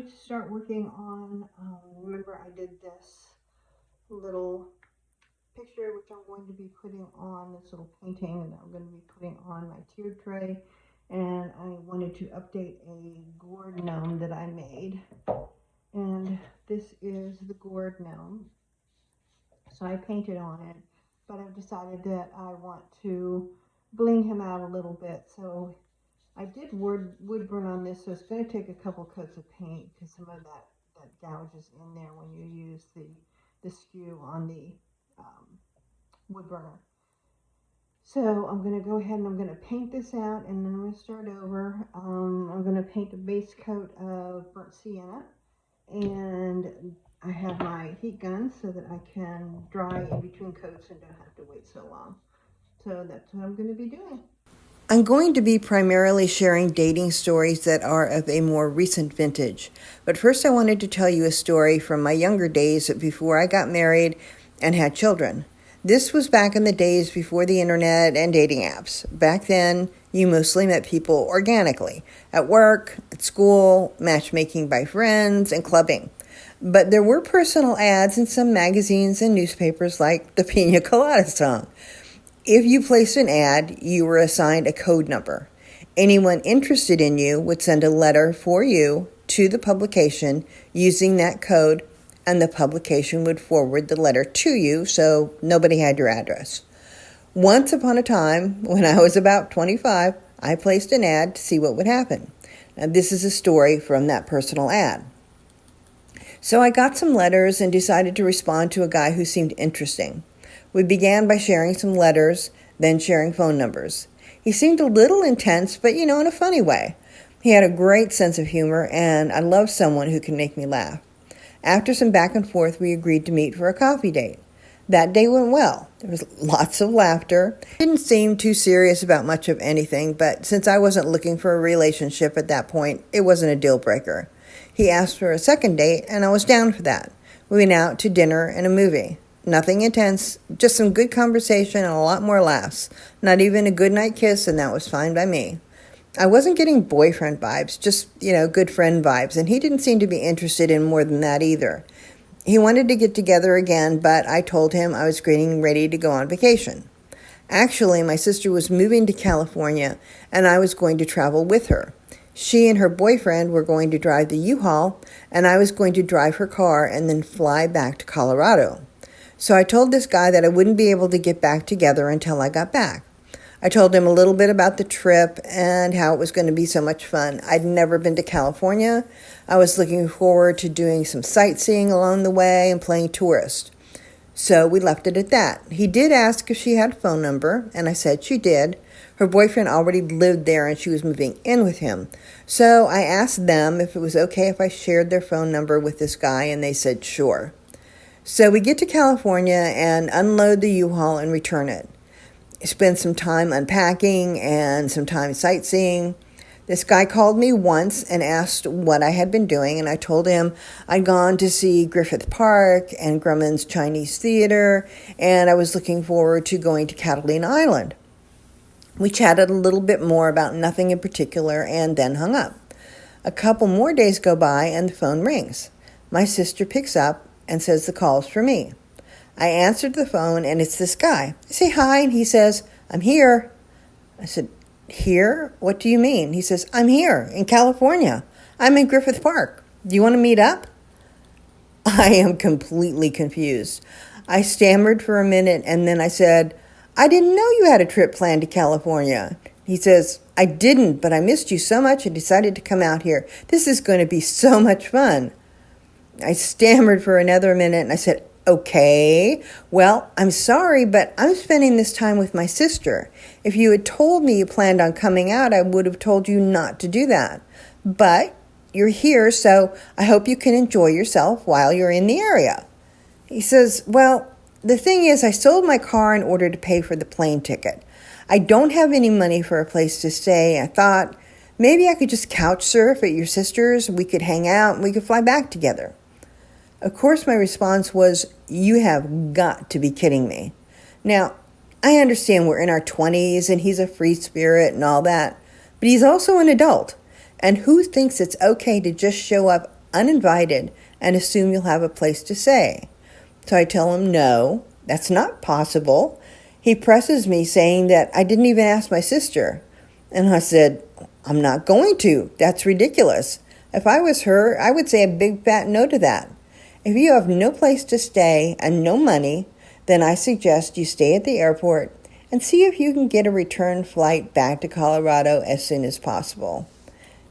to start working on, remember I did this little picture which I'm going to be putting on, this little painting that I'm going to be putting on my tier tray, and I wanted to update a gourd gnome that I made, and this is the gourd gnome. So I painted on it, but I've decided that I want to bling him out a little bit. So I did wood burn on this, so it's going to take a couple coats of paint because some of that gouge is in there when you use the skew on the um, wood burner. So I'm going to go ahead and I'm going to paint this out, and then I'm going to start over. I'm going to paint a base coat of burnt sienna, and I have my heat gun so that I can dry in between coats and don't have to wait so long. So that's what I'm going to be doing. I'm going to be primarily sharing dating stories that are of a more recent vintage. But first, I wanted to tell you a story from my younger days before I got married and had children. This was back in the days before the internet and dating apps. Back then, you mostly met people organically, at work, at school, matchmaking by friends, and clubbing. But there were personal ads in some magazines and newspapers like the Pina Colada song. If you placed an ad, you were assigned a code number. Anyone interested in you would send a letter for you to the publication using that code, and the publication would forward the letter to you, so nobody had your address. Once upon a time, when I was about 25, I placed an ad to see what would happen. Now, this is a story from that personal ad. So I got some letters and decided to respond to a guy who seemed interesting. We began by sharing some letters, then sharing phone numbers. He seemed a little intense, but in a funny way. He had a great sense of humor, and I love someone who can make me laugh. After some back and forth, we agreed to meet for a coffee date. That day went well. There was lots of laughter. Didn't seem too serious about much of anything, but since I wasn't looking for a relationship at that point, it wasn't a deal breaker. He asked for a second date, and I was down for that. We went out to dinner and a movie. Nothing intense, just some good conversation and a lot more laughs. Not even a goodnight kiss, and that was fine by me. I wasn't getting boyfriend vibes, just, good friend vibes, and he didn't seem to be interested in more than that either. He wanted to get together again, but I told him I was getting ready to go on vacation. Actually, my sister was moving to California, and I was going to travel with her. She and her boyfriend were going to drive the U-Haul, and I was going to drive her car and then fly back to Colorado. So I told this guy that I wouldn't be able to get back together until I got back. I told him a little bit about the trip and how it was going to be so much fun. I'd never been to California. I was looking forward to doing some sightseeing along the way and playing tourist. So we left it at that. He did ask if she had a phone number, and I said she did. Her boyfriend already lived there and she was moving in with him. So I asked them if it was okay if I shared their phone number with this guy, and they said sure. So we get to California and unload the U-Haul and return it. Spend some time unpacking and some time sightseeing. This guy called me once and asked what I had been doing, and I told him I'd gone to see Griffith Park and Grumman's Chinese Theater, and I was looking forward to going to Catalina Island. We chatted a little bit more about nothing in particular and then hung up. A couple more days go by and the phone rings. My sister picks up and says the call's for me. I answered the phone, and it's this guy. I say hi, and he says, "I'm here." I said, "Here? What do you mean?" He says, "I'm here in California. I'm in Griffith Park. Do you want to meet up?" I am completely confused. I stammered for a minute, and then I said, "I didn't know you had a trip planned to California." He says, "I didn't, but I missed you so much I decided to come out here. This is going to be so much fun." I stammered for another minute, and I said, "Okay, well, I'm sorry, but I'm spending this time with my sister. If you had told me you planned on coming out, I would have told you not to do that. But you're here, so I hope you can enjoy yourself while you're in the area." He says, "Well, the thing is, I sold my car in order to pay for the plane ticket. I don't have any money for a place to stay. I thought maybe I could just couch surf at your sister's. We could hang out and we could fly back together." Of course, my response was, "You have got to be kidding me." Now, I understand we're in our 20s and he's a free spirit and all that, but he's also an adult. And who thinks it's okay to just show up uninvited and assume you'll have a place to stay. So I tell him, no, that's not possible. He presses me, saying that I didn't even ask my sister. And I said, I'm not going to. That's ridiculous. If I was her, I would say a big fat no to that. If you have no place to stay and no money, then I suggest you stay at the airport and see if you can get a return flight back to Colorado as soon as possible.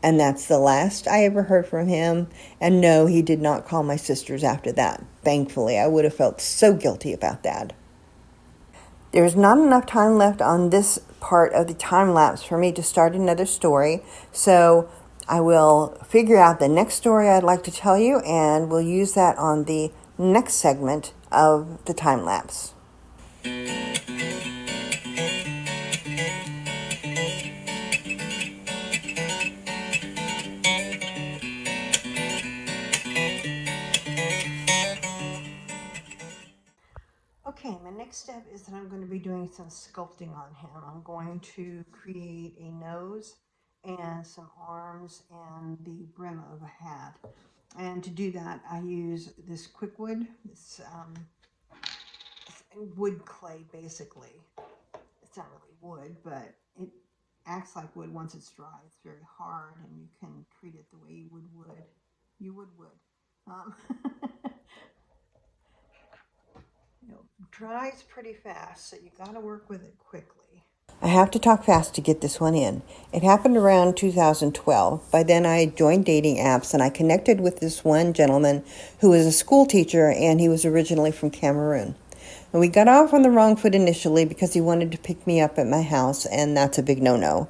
And that's the last I ever heard from him. And no, he did not call my sisters after that. Thankfully, I would have felt so guilty about that. There's not enough time left on this part of the time lapse for me to start another story, so I will figure out the next story I'd like to tell you, and we'll use that on the next segment of the time lapse. Okay, my next step is that I'm going to be doing some sculpting on him. I'm going to create a nose and some arms and the brim of a hat. And to do that, I use this quick wood, this wood clay basically. It's not really wood, but it acts like wood once it's dry. It's very hard, and you can treat it the way you would wood. You would wood. Um, dries pretty fast, so you got to work with it quickly. I have to talk fast to get this one in. It happened around 2012. By then, I had joined dating apps, and I connected with this one gentleman who was a school teacher, and he was originally from Cameroon. And we got off on the wrong foot initially because he wanted to pick me up at my house, and that's a big no-no.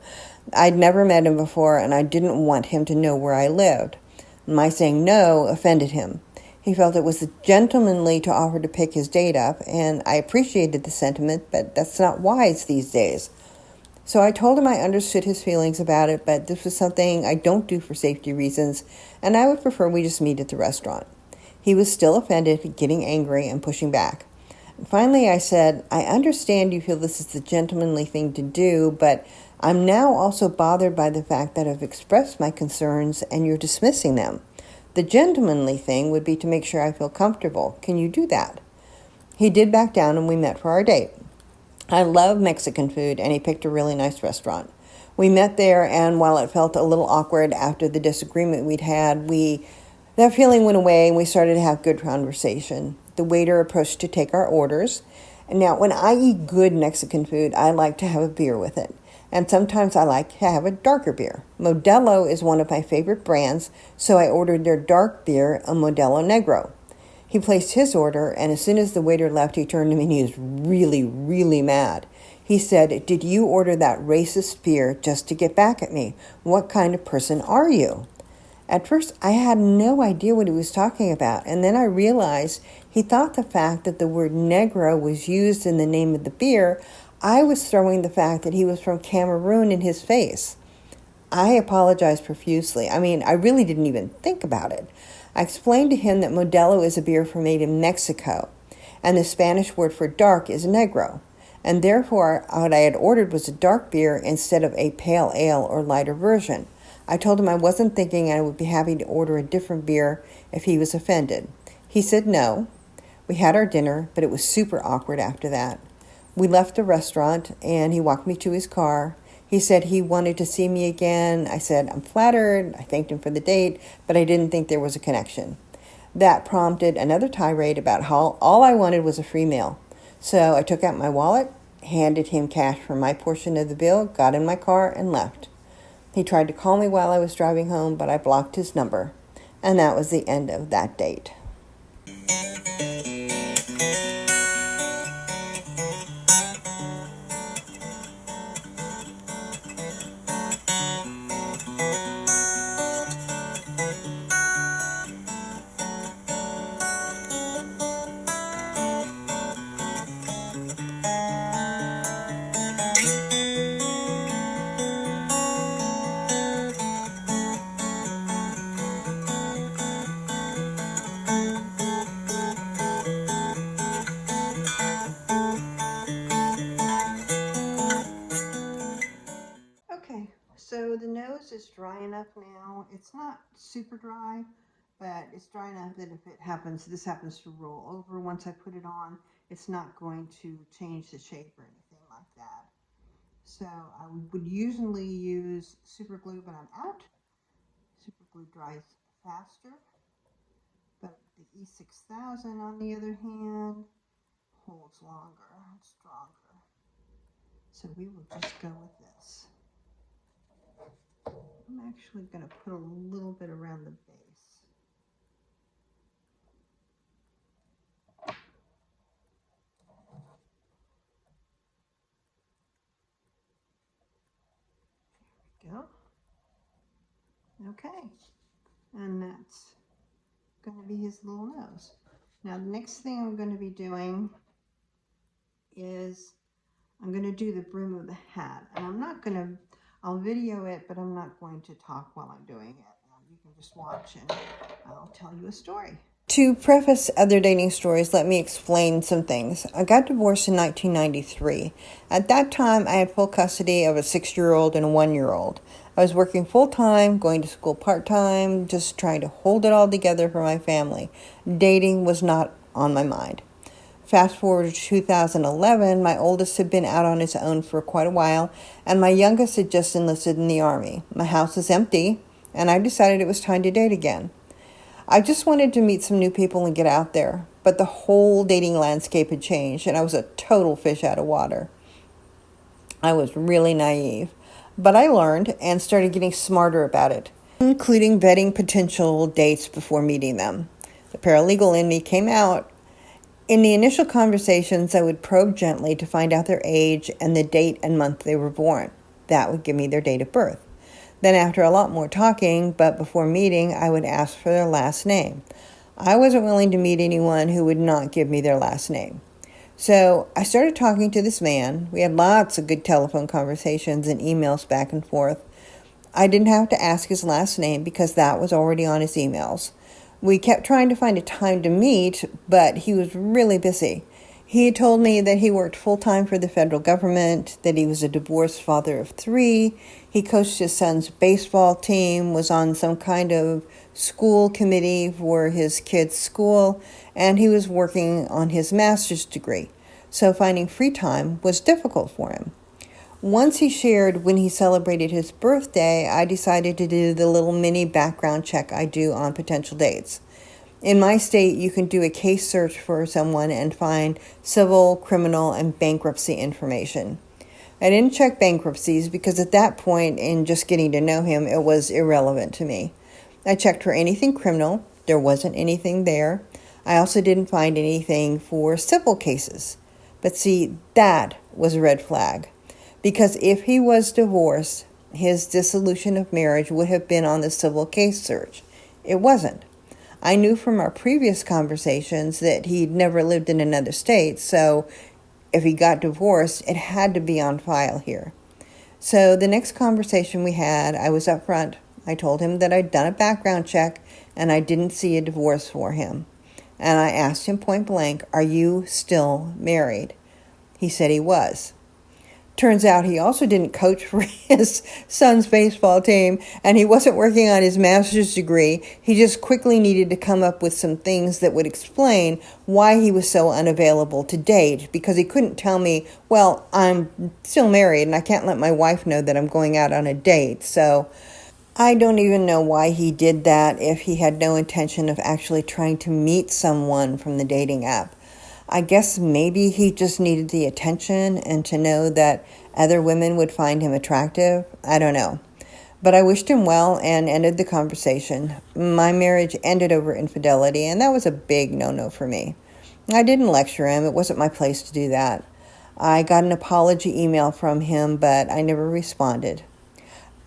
I'd never met him before, and I didn't want him to know where I lived. My saying no offended him. He felt it was gentlemanly to offer to pick his date up, and I appreciated the sentiment, but that's not wise these days. So I told him I understood his feelings about it, but this was something I don't do for safety reasons, and I would prefer we just meet at the restaurant. He was still offended, getting angry, and pushing back. Finally, I said, I understand you feel this is the gentlemanly thing to do, but I'm now also bothered by the fact that I've expressed my concerns and you're dismissing them. The gentlemanly thing would be to make sure I feel comfortable. Can you do that? He did back down, and we met for our date. I love Mexican food, and he picked a really nice restaurant. We met there, and while it felt a little awkward after the disagreement we'd had, that feeling went away, and we started to have good conversation. The waiter approached to take our orders. And now, when I eat good Mexican food, I like to have a beer with it. And sometimes I like to have a darker beer. Modelo is one of my favorite brands, so I ordered their dark beer, a Modelo Negro. He placed his order, and as soon as the waiter left, he turned to me and he was really, really mad. He said, "Did you order that racist beer just to get back at me? What kind of person are you?" At first, I had no idea what he was talking about, and then I realized he thought the fact that the word negro was used in the name of the beer, I was throwing the fact that he was from Cameroon in his face. I apologized profusely. I really didn't even think about it. I explained to him that Modelo is a beer made in Mexico, and the Spanish word for dark is negro, and therefore what I had ordered was a dark beer instead of a pale ale or lighter version. I told him I wasn't thinking I would be happy to order a different beer if he was offended. He said no. We had our dinner, but it was super awkward after that. We left the restaurant, and he walked me to his car. He said he wanted to see me again. I said I'm flattered. I thanked him for the date, but I didn't think there was a connection. That prompted another tirade about how all I wanted was a free meal. So I took out my wallet, handed him cash for my portion of the bill, got in my car, and left. He tried to call me while I was driving home, but I blocked his number. And that was the end of that date. Okay, so the nose is dry enough now. It's not super dry, but it's dry enough that if this happens to roll over once I put it on, it's not going to change the shape or anything like that. So I would usually use super glue, but I'm out. Super glue dries faster, but the E6000 on the other hand holds longer and stronger. So we will just go with this. I'm actually going to put a little bit around the base. There we go. Okay, and that's going to be his little nose. Now the next thing I'm going to be doing is I'm going to do the brim of the hat, and I'll video it, but I'm not going to talk while I'm doing it. You can just watch and I'll tell you a story. To preface other dating stories, let me explain some things. I got divorced in 1993. At that time, I had full custody of a 6-year-old and a 1-year-old. I was working full-time, going to school part-time, just trying to hold it all together for my family. Dating was not on my mind. Fast forward to 2011, my oldest had been out on his own for quite a while, and my youngest had just enlisted in the Army. My house was empty, and I decided it was time to date again. I just wanted to meet some new people and get out there, but the whole dating landscape had changed, and I was a total fish out of water. I was really naive, but I learned and started getting smarter about it, including vetting potential dates before meeting them. The paralegal in me came out. In the initial conversations, I would probe gently to find out their age and the date and month they were born. That would give me their date of birth. Then after a lot more talking, but before meeting, I would ask for their last name. I wasn't willing to meet anyone who would not give me their last name. So I started talking to this man. We had lots of good telephone conversations and emails back and forth. I didn't have to ask his last name because that was already on his emails. We kept trying to find a time to meet, but he was really busy. He had told me that he worked full-time for the federal government, that he was a divorced father of 3, he coached his son's baseball team, was on some kind of school committee for his kids' school, and he was working on his master's degree. So finding free time was difficult for him. Once he shared when he celebrated his birthday, I decided to do the little mini background check I do on potential dates. In my state, you can do a case search for someone and find civil, criminal, and bankruptcy information. I didn't check bankruptcies because at that point, in just getting to know him, it was irrelevant to me. I checked for anything criminal. There wasn't anything there. I also didn't find anything for civil cases. But see, that was a red flag. Because if he was divorced, his dissolution of marriage would have been on the civil case search. It wasn't. I knew from our previous conversations that he'd never lived in another state, so if he got divorced, it had to be on file here. So the next conversation we had, I was upfront. I told him that I'd done a background check and I didn't see a divorce for him. And I asked him point blank, "Are you still married?" He said he was. Turns out he also didn't coach for his son's baseball team, and he wasn't working on his master's degree. He just quickly needed to come up with some things that would explain why he was so unavailable to date, because he couldn't tell me, well, I'm still married and I can't let my wife know that I'm going out on a date. So I don't even know why he did that if he had no intention of actually trying to meet someone from the dating app. I guess maybe he just needed the attention and to know that other women would find him attractive. I don't know. But I wished him well and ended the conversation. My marriage ended over infidelity, and that was a big no-no for me. I didn't lecture him. It wasn't my place to do that. I got an apology email from him, but I never responded.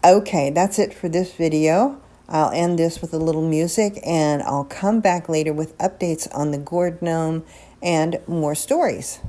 Okay, that's it for this video. I'll end this with a little music, and I'll come back later with updates on the Gourd Gnome and more stories.